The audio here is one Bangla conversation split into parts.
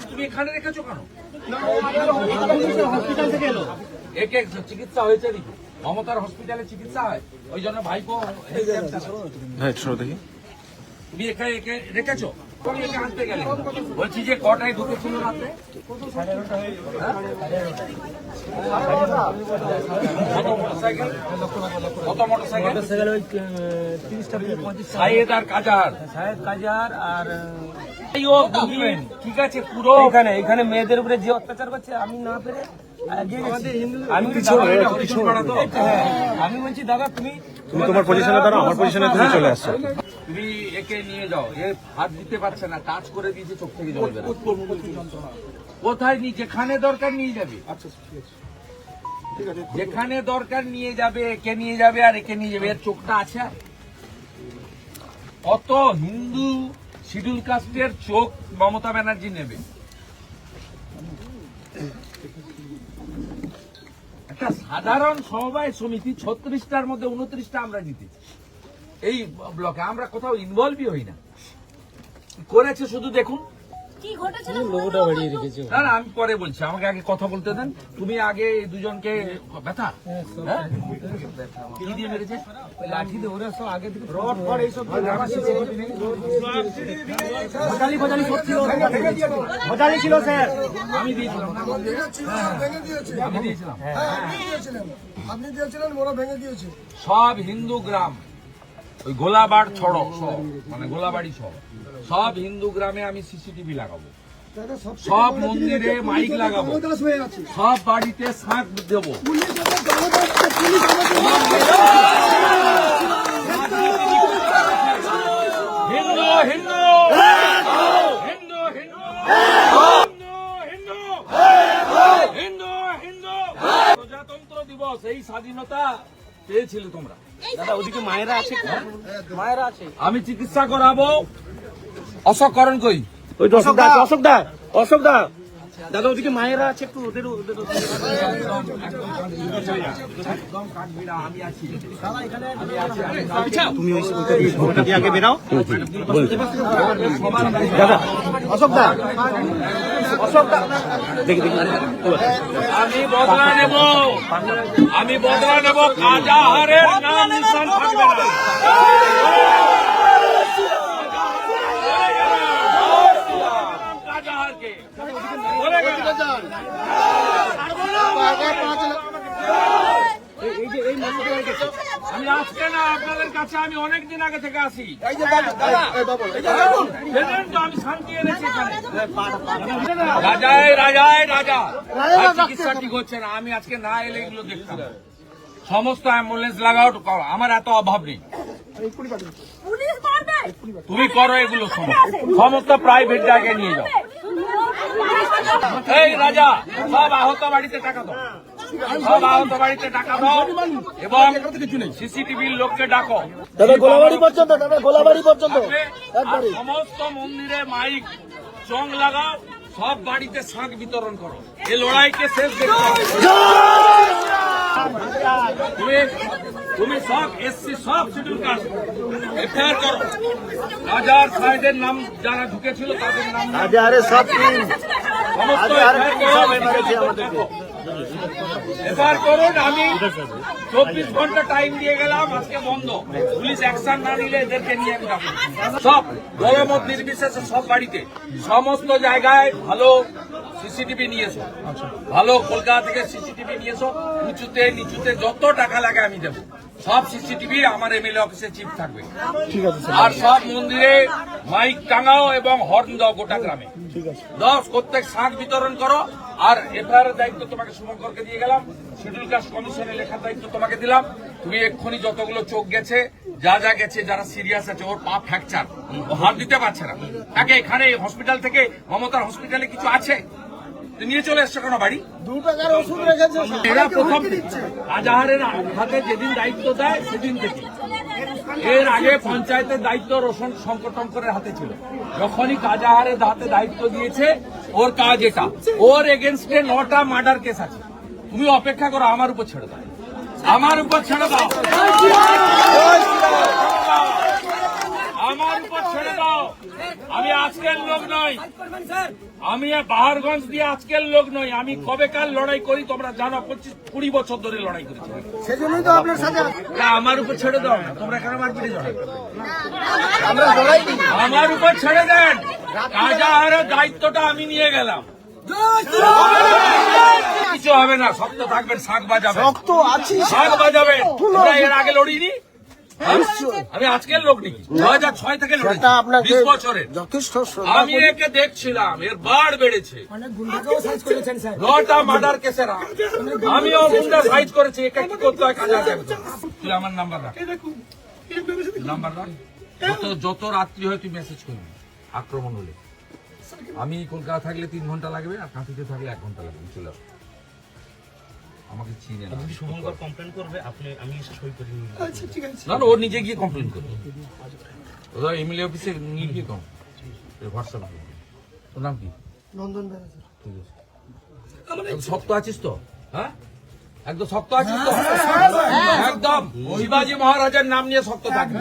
তুমি এখানে রেখেছো কেন? চিকিৎসা হয়েছে নাকি? মমতার হসপিটালে চিকিৎসা হয়, ওই জন্য ভাইপো দেখি তুমি এখানে রেখেছো। একে আনতে গেলে বলছি যে কটায় ঢুকেছিল রাতে? কত মোটরসাইকেল? ওই 30টা 35 সাইয়েদ আর কাজার, সাহেব কাজার আর ঠিক আছে। পুরো এখানে মেয়েদের উপরে যে অত্যাচার করছে আমি না পেরে আমি বলছি দাদা তুমি তোমার পজিশনে দাঁড়াও, আমার পজিশনে তুমি চলে আসছো। তুমি একে নিয়ে যাও, এ হাত দিতে পারছে না, টাচ করে দিয়েছে, চোখ থেকে জল বের হচ্ছে। কোথায় নিয়ে যেখানে দরকার নিয়ে যাবে, যেখানে দরকার নিয়ে যাবে, একে নিয়ে যাবে আর একে নিয়ে যাবে। এর চোখটা আছে? কত হিন্দু শিডিউল কাস্টের চোখ মমতা ব্যানার্জি নেবে? একটা সাধারণ সমবায় সমিতি 36টার মধ্যে 29টা আমরা জিতেছি এই ব্লকে। আমরা কোথাও ইনভলভই হই না। করেছে শুধু দেখুন। না না, আমি পরে বলছি, আমাকে আগে কথা বলতে দেন। তুমি আগে দুজনকে ব্যথা কি দিয়ে মেরেছে? লাঠি দিয়ে ওরা সব আগে থেকে রড ফড এইসব ছিল স্যার। আমি দিয়েছিলাম, আমি দিয়েছিলাম। আপনি দিয়েছিলেন, ওরা ভেঙে দিয়েছে। সব হিন্দু গ্রাম, ওই গোলাবাড় ছড়ো সব, মানে গোলাবাড়ি সব, সব হিন্দু গ্রামে আমি সিসিটিভি লাগাবো, সব মন্দিরে মাইক লাগাবো, সব বাড়িতে শাঁখ দেবো। হিন্দু হিন্দু হিন্দু হিন্দু হিন্দু হিন্দু প্রজাতন্ত্র দিবস, এই স্বাধীনতা পেয়েছিলে তোমরা। দাদা ওদিকে মায়েরা আছে, মায়েরা আছে। আমি চিকিৎসা করাবো। অশোকরণ কই? ওই অশোক দা, অশোক দা, অশোক দা, দাদা ওদিকে মায়েরা আছে, একটু ওদের তুমি আগে বেরাও। দাদা অশোক দা, অশোক দা দেখি দেখি আমি বদলা নেব, আমি বদলা নেব। কাজাহারের নাম নিশান থাকবে না। কাজাহারকে আমি আজকে না, আপনাদের কাছে আমি অনেকদিন আগে থেকে আসি। তো আমি শান্তি এনেছি এখানে। রাজায় রাজায় রাজা, চিকিৎসা ঠিক হচ্ছে না। আমি আজকে না এলে এগুলো দেখতাম। সমস্ত অ্যাম্বুলেন্স লাগাও, আমার এত অভাব নেই। তুমি করো এগুলো, সমস্ত প্রাইভেট জায়গায় নিয়ে যাও। এই রাজা, সব আহত বাড়িতে টাকা দাও, সব আহত বাড়িতে টাকা দাও এবং সিসিটিভির লোককে ডাকো। দাদা গোলাবাড়ি পর্যন্ত, দাদা গোলাবাড়ি পর্যন্ত সমস্ত মন্দিরে মাইক চং লাগাও, সব বাড়িতে শাঁখ বিতরণ করো। এই লড়াইকে শেষ দেখতে হবে। তুমি সব এসসি, সব শিডিউল কাস্ট এফআইআর করো। রাজার সাহেবের নাম যারা ঢুকেছিল তাদের নাম সব সমস্ত এফআইআর করুন। আমি 24 ঘন্টা টাইম দিয়ে গেলাম, আজকে বন্ধ। পুলিশ অ্যাকশন না নিলে এদেরকে নিয়ে আমি যাবো। সব দলমত নির্বিশেষে সব বাড়িতে, সমস্ত জায়গায় ভালো সিসিটিভি নিয়েছো, ভালো কলকাতা থেকে সিসিটিভি নিয়েছো। উঁচুতে নিচুতে যত টাকা লাগে আমি দেবো। সব সিসিটিভি আমার এমএলএ অফিসে চিপ থাকবে। আর সব মন্দিরে মাইক টাঙাও এবং হর্ন দাও গোটা গ্রামে। 10 প্রত্যেক শাঁখ বিতরণ করো। আর এফআইআর এর দায়িত্ব তোমাকে শুভঙ্করকে দিয়ে গেলাম, শিডিউল কাস্ট কমিশনে লেখার দায়িত্ব তোমাকে দিলাম। তুমি এক্ষুনি যতগুলো চোখ গেছে, যা যা গেছে, যারা সিরিয়াস আছে, ওর পা ফ্র্যাকচার, ও হাত দিতে পারছে না, তাকে এখানে হসপিটাল থেকে, মমতার হসপিটালে কিছু আছে, নিয়ে চলে এসছো কেন বাড়ি? 2 টাকার ওষুধ রেখেছে। এরা প্রথম কাজাহারের হাতে যেদিন দায়িত্ব দেয় সেদিন থেকে। এর আগে পঞ্চায়েতের দায়িত্ব রোশন শঙ্করের হাতে ছিল। যখনই কাজাহারের হাতে দায়িত্ব দিয়েছে, ওর কাজ এটা। ওর এগেনস্টে 9টা মার্ডার কেস আছে। তুমি অপেক্ষা করো, আমার উপর ছেড়ে দাও, আমার উপর ছেড়ে দাও, আমার উপর ছেড়ে দাও। আমি আজকের লোক নই, আমি বাহারগঞ্জ দিয়ে আজকের লোক নই। আমি কবেকার লড়াই করি তোমরা জানো, 25-20 বছর ধরে লড়াই করেছি। সেজন্যই তো আপনার সাথে না, আমার উপর ছেড়ে দাও না, তোমরা কেন মারপিটে যাও? আমরা লড়াই আমার উপর ছেড়ে দেন, কাজাহারের দায়িত্বটা আমি নিয়ে গেলাম। কিছু হবে না, শক্ত থাকবেন, শাক বাজাবেন, রক্ত আছে শাক বাজাবেন। তোমরা এর আগে লড়িনি? আমি আজকের লোক নাকি? 2006 থেকে লড়েছি, সেটা আপনাকে 20 বছরের। যথেষ্ট শ্রদ্ধা আমি একে দেখছিলাম, এর বাড় বেড়েছে। অনেক গুন্ডাকেও সাইজ করেছেন স্যার। নটা মার্ডার কেসেরা আমিও গুন্ডা সাইজ করেছি। একে কি করতে হয় কাজে আগে তুই আমার নাম্বার রাখ, নাম্বার রাখ। যত রাত্রি হয় তুই মেসেজ করবি আক্রমণ হলে। আমি কলকাতা থাকলে 3 ঘন্টা লাগবে, আর কাঁথিতে থাকলে 1 ঘন্টা লাগবে। চলে আসো, আমাকে চিনে না। সুমনগর কমপ্লেন করবে, আমি এসে সই করে নিয়ে নেবো। না না, ও নিজে গিয়ে কমপ্লেন করবে। ওরা এমএলএ অফিসে নিয়ে গিয়ে কম হোয়াটসঅ্যাপ। তোর নাম কি? নন্দন ব্যানার্জি। ঠিক আছে, একদম শক্ত আছিস তো? হ্যাঁ, একদম শক্ত আছিস তো? একদম শিবাজি মহারাজের নাম নিয়ে শক্ত থাকবি।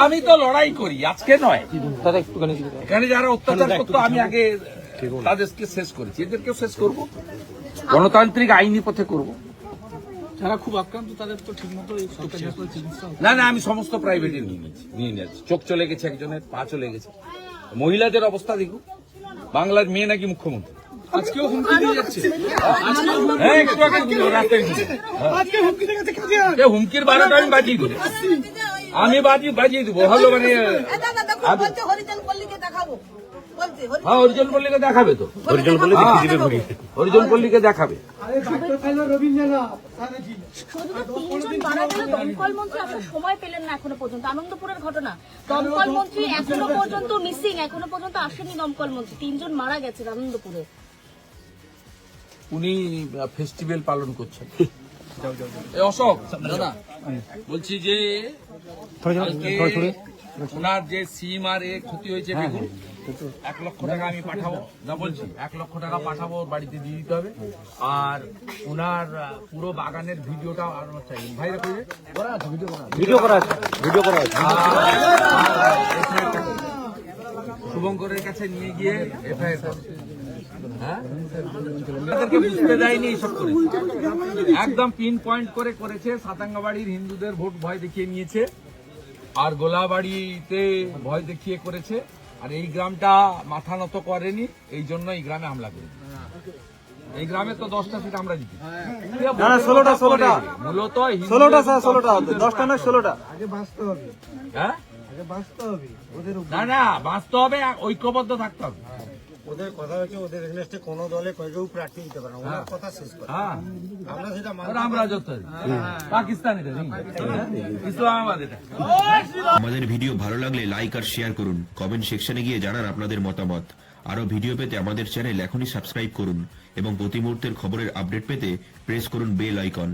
আমি তো লড়াই করি, আজকে নয়। এখানে যারা অত্যাচার করতো আমি আগে তাদেরকে শেষ করেছি, এদেরকেও শেষ করব, গণতান্ত্রিক আইনি পথে করব। যারা খুব আক্রান্ত তাদের তো ঠিক মতো চিকিৎসা। না না, আমি সমস্ত প্রাইভেটে নিয়ে নিয়েছি। চোখ চলে গেছে একজনের, পা চলে গেছে। মহিলাদের অবস্থা দেখুন, বাংলার মেয়ে নাকি মুখ্যমন্ত্রী। আজকেও হুমকি দিয়ে যাচ্ছে। হ্যাঁ, একটু আগে রাস্তায় হুমকির বারোটা আমি বাজিয়ে দেবো। আমি বাজিয়ে দেবো। হলো মানে হ্যাঁ, অরিজিনাল পল্লীকে দেখাবে তো, অরিজিনাল পল্লীকে দেখাবে। শুধু তো 3 জন মারা গেল, দমকল মন্ত্রী আপনার সময় পেলেন না এখনো পর্যন্ত। আনন্দপুরের ঘটনা, দমকল মন্ত্রী এখনো পর্যন্ত মিসিং, এখনো পর্যন্ত আসেনি দমকল মন্ত্রী। 3 জন মারা গেছে আনন্দপুরে। উনি ফেস্টিভ্যাল পালন করছেন। এই অশোক দাদা বলছি যে কালকে ওনার যে সিম আর এ ক্ষতি হয়েছে দেখুন, 1 লক্ষ টাকা আমি পাঠাবো। না বলছি 1 লক্ষ টাকা পাঠাবো, ওর বাড়িতে দিয়ে দিতে হবে। আর ওনার পুরো বাগানের ভিডিওটা চাই। ভাইরা কইবে ভিডিও করা আছে, ভিডিও করা আছে। শুভঙ্করের কাছে নিয়ে গিয়ে এফআইআর করবে। হ্যাঁ, তাদেরকে বুঝতে দেয়নি এইসব করে, একদম পিন পয়েন্ট করে করেছে। সাতাঙ্গাবাড়ির হিন্দুদের ভোট ভয় দেখিয়ে নিয়েছে, আর গোলাবাড়িতে ভয় দেখিয়ে করেছে। আর এই গ্রামটা মাথা নত করেনি, এই জন্য এই গ্রামে হামলা করেছে। এই গ্রামে তো 10টা সিট আমরা জিতি। না না, 16টা মূলত 16টা স্যার, 16টা 10টা না 16টা। হ্যাঁ, না না, বাঁচতে হবে, ঐক্যবদ্ধ থাকতে হবে। ওদের কথা হচ্ছে ওদের এগেনস্টে কোনো দলে কেউ প্রার্থী দিতে পারে না, ওনার কথা শেষ করে হ্যাঁ, আমরা সেটা আমরা যত পাকিস্তানি ইসলামাবাদ। এটা আমাদের ভিডিও ভালো লাগলে লাইক আর শেয়ার করুন, কমেন্ট সেকশনে গিয়ে জানান আপনাদের মতামত। আরো ভিডিও পেতে আমাদের চ্যানেল এখনই সাবস্ক্রাইব করুন এবং প্রতি মুহূর্তের খবরের আপডেট পেতে প্রেস করুন বেল আইকন।